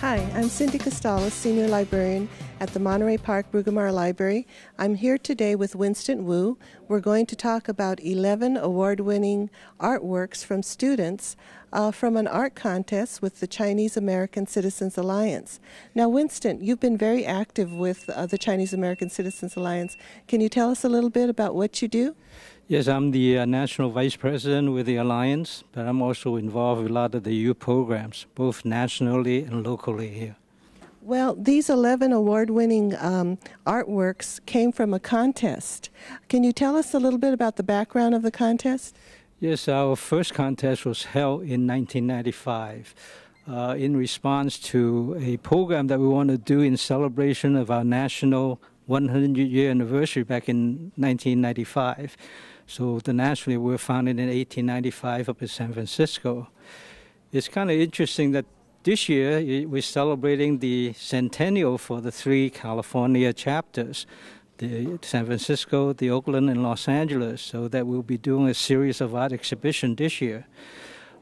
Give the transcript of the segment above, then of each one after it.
Hi, I'm Cindy Costales, Senior Librarian at the Monterey Park Bruggemeyer Library. I'm here today with Winston Wu. We're going to talk about 11 award-winning artworks from students from an art contest with the Chinese American Citizens Alliance. Now, Winston, you've been very active with the Chinese American Citizens Alliance. Can you tell us a little bit about what you do? Yes, I'm the National Vice President with the Alliance, but I'm also involved with a lot of the youth programs, both nationally and locally here. Well, these 11 award-winning artworks came from a contest. Can you tell us a little bit about the background of the contest? Yes, our first contest was held in 1995 in response to a program that we want to do in celebration of our national 100-year anniversary back in 1995. So nationally, we were founded in 1895 up in San Francisco. It's kind of interesting that this year we're celebrating the centennial for the three California chapters, the San Francisco, the Oakland, and Los Angeles, so that we'll be doing a series of art exhibition this year.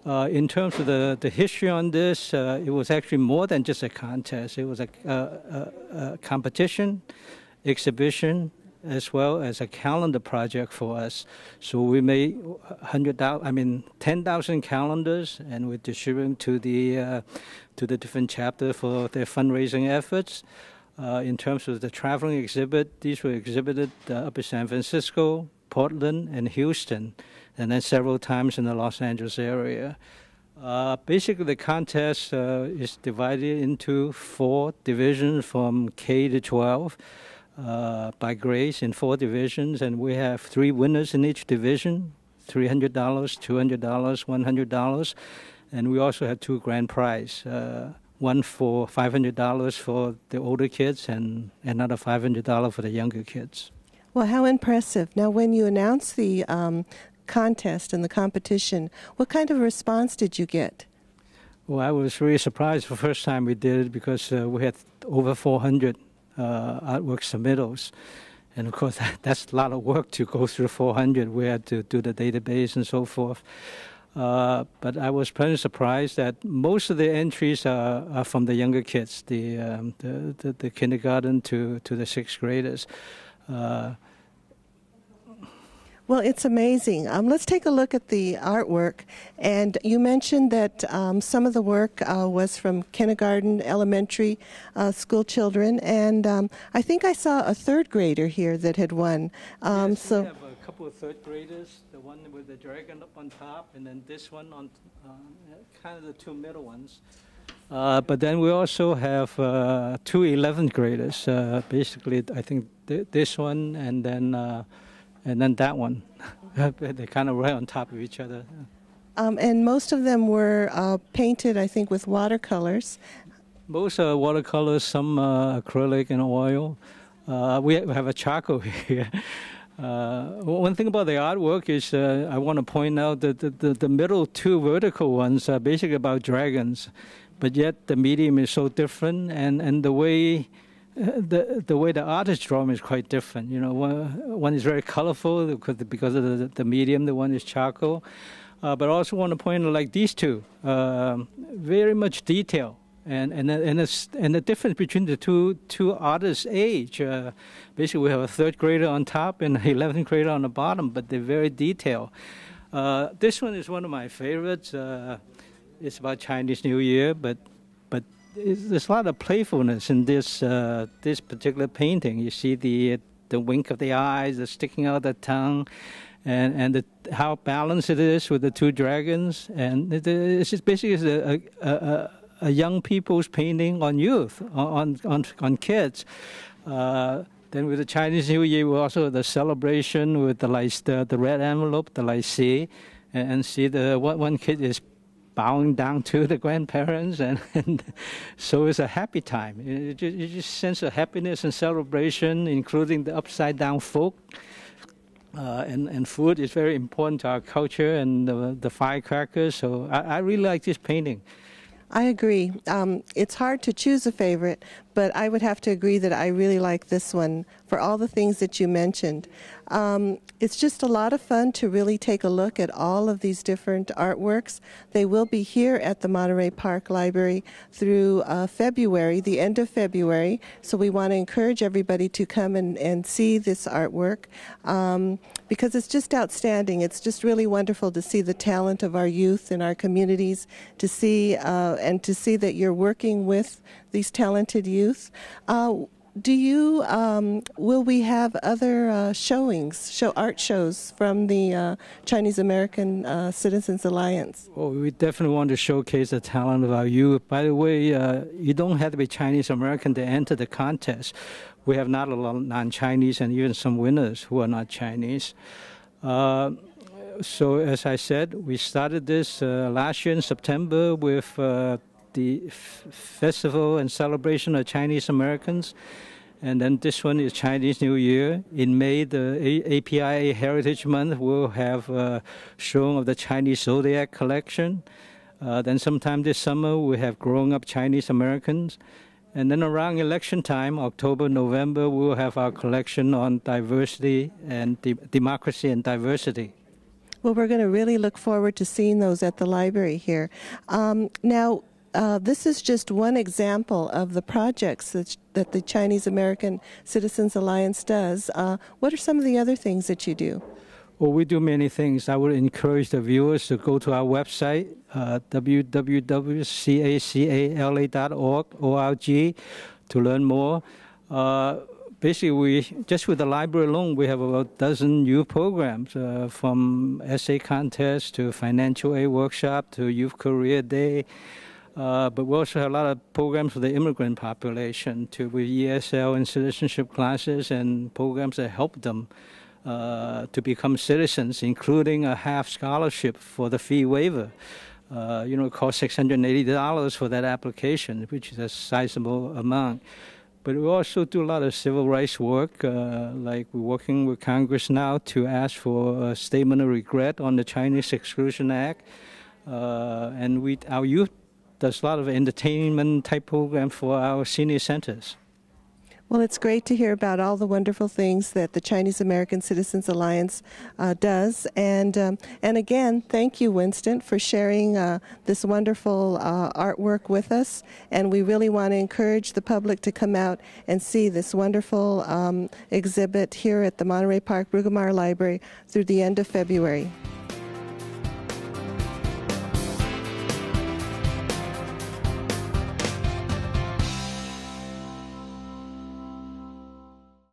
In terms of the history on this, it was actually more than just a contest. It was a competition, exhibition, as well as a calendar project for us. So we made 10,000 calendars, and we're distributing to the different chapters for their fundraising efforts. In terms of the traveling exhibit, these were exhibited up in San Francisco, Portland, and Houston, and then several times in the Los Angeles area. Basically, the contest is divided into 4 divisions from K to 12. By grades in 4 divisions, and we have 3 winners in each division, $300, $200, $100, and we also have 2 grand prize, one for $500 for the older kids and another $500 for the younger kids. Well, how impressive. Now, when you announced the contest and the competition, what kind of response did you get? Well, I was really surprised the first time we did it because we had over 400 artwork submittals, and of course that's a lot of work to go through 400. We had to do the database and so forth, but I was pleasantly surprised that most of the entries are from the younger kids, the kindergarten to the 6th graders. Well, it's amazing. Let's take a look at the artwork. And you mentioned that some of the work was from kindergarten, elementary school children. And I think I saw a 3rd grader here that had won. Yes, so we have a couple of 3rd graders, the one with the dragon up on top, and then this one on kind of the 2 middle ones. But then we also have 2 11th graders. Basically, I think this one and then that one. They're kind of right on top of each other. And most of them were painted, I think, with watercolors. Most are watercolors, some acrylic and oil. We have a charcoal here. One thing about the artwork is I want to point out that the middle 2 vertical ones are basically about dragons, but yet the medium is so different, and the way the artist drawing is quite different. You know, one is very colorful because of the medium. The one is charcoal, but I also want to point out, like these 2, very much detail, and the difference between the two artists' age. Basically, we have a 3rd grader on top and an 11th grader on the bottom, but they're very detailed. This one is one of my favorites. It's about Chinese New Year, but there's a lot of playfulness in this particular painting. You see the wink of the eyes, the sticking out of the tongue, and how balanced it is with the 2 dragons. And it's just basically a young people's painting on youth, on kids. Then with the Chinese New Year, we also have the celebration with the red envelope, the lycée, and see one kid is bowing down to the grandparents, and so it's a happy time. You just sense of happiness and celebration, including the upside-down folk. And food is very important to our culture, and the firecrackers. So I really like this painting. I agree. It's hard to choose a favorite, but I would have to agree that I really like this one for all the things that you mentioned. It's just a lot of fun to really take a look at all of these different artworks. They will be here at the Monterey Park Library through February, the end of February, so we want to encourage everybody to come and see this artwork because it's just outstanding. It's just really wonderful to see the talent of our youth in our communities, to see and to see that you're working with these talented youth. Will we have other art shows from the Chinese American Citizens Alliance? Well, we definitely want to showcase the talent of our youth. By the way, you don't have to be Chinese American to enter the contest. We have not a lot of non-Chinese and even some winners who are not Chinese. So as I said, we started this last year in September with the festival and celebration of Chinese Americans. And then this one is Chinese New Year. In May, the API Heritage Month will have a showing of the Chinese Zodiac collection. Then sometime this summer, we have Growing Up Chinese Americans. And then around election time, October, November, we'll have our collection on diversity and democracy and diversity. Well, we're going to really look forward to seeing those at the library here. Now, this is just one example of the projects that the Chinese American Citizens Alliance does. What are some of the other things that you do? Well, we do many things. I would encourage the viewers to go to our website, www.cacala.org, to learn more. Basically, just with the library alone, we have about a dozen youth programs, from essay contest to financial aid workshop to youth career day. But we also have a lot of programs for the immigrant population, with ESL and citizenship classes and programs that help them to become citizens, including a half scholarship for the fee waiver. It costs $680 for that application, which is a sizable amount. But we also do a lot of civil rights work, like we're working with Congress now to ask for a statement of regret on the Chinese Exclusion Act. And our youth does a lot of entertainment type programs for our senior centers. Well, it's great to hear about all the wonderful things that the Chinese American Citizens Alliance does. And again, thank you, Winston, for sharing this wonderful artwork with us. And we really want to encourage the public to come out and see this wonderful exhibit here at the Monterey Park Bruggemeyer Library through the end of February.